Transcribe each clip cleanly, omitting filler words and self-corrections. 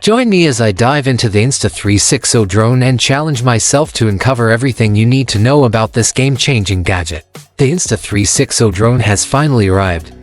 Join me as I dive into the Insta360 drone and challenge myself to uncover everything you need to know about this game-changing gadget. The Insta360 drone has finally arrived,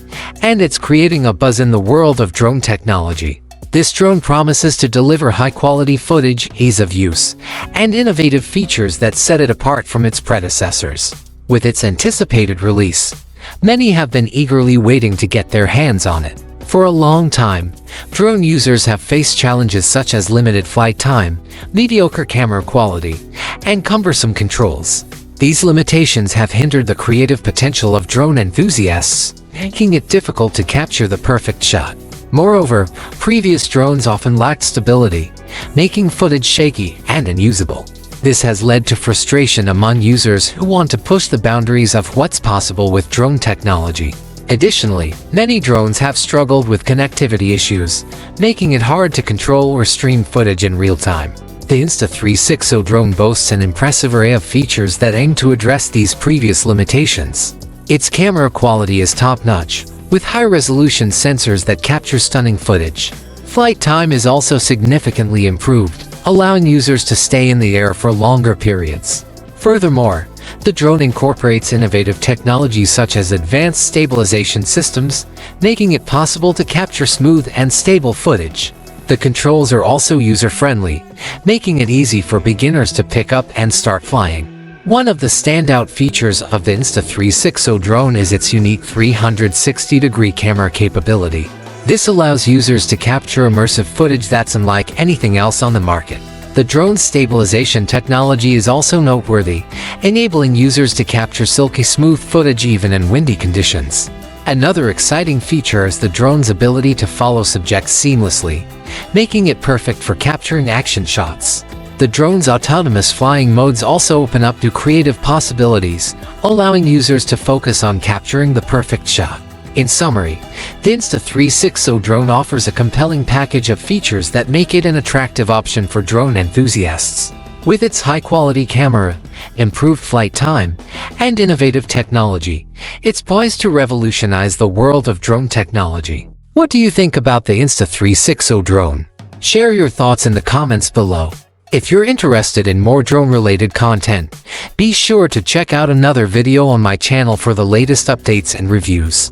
and it's creating a buzz in the world of drone technology. This drone promises to deliver high-quality footage, ease of use, and innovative features that set it apart from its predecessors. With its anticipated release, many have been eagerly waiting to get their hands on it. For a long time, drone users have faced challenges such as limited flight time, mediocre camera quality, and cumbersome controls. These limitations have hindered the creative potential of drone enthusiasts, making it difficult to capture the perfect shot. Moreover, previous drones often lacked stability, making footage shaky and unusable. This has led to frustration among users who want to push the boundaries of what's possible with drone technology. Additionally, many drones have struggled with connectivity issues, making it hard to control or stream footage in real time. The Insta360 drone boasts an impressive array of features that aim to address these previous limitations. Its camera quality is top-notch, with high-resolution sensors that capture stunning footage. Flight time is also significantly improved, allowing users to stay in the air for longer periods. Furthermore, the drone incorporates innovative technologies such as advanced stabilization systems, making it possible to capture smooth and stable footage. The controls are also user-friendly, making it easy for beginners to pick up and start flying. One of the standout features of the Insta360 drone is its unique 360-degree camera capability. This allows users to capture immersive footage that's unlike anything else on the market. The drone's stabilization technology is also noteworthy, enabling users to capture silky smooth footage even in windy conditions. Another exciting feature is the drone's ability to follow subjects seamlessly, making it perfect for capturing action shots. The drone's autonomous flying modes also open up to creative possibilities, allowing users to focus on capturing the perfect shot. In summary, the Insta360 drone offers a compelling package of features that make it an attractive option for drone enthusiasts. With its high-quality camera, improved flight time, and innovative technology, it's poised to revolutionize the world of drone technology. What do you think about the Insta360 drone? Share your thoughts in the comments below. If you're interested in more drone-related content, be sure to check out another video on my channel for the latest updates and reviews.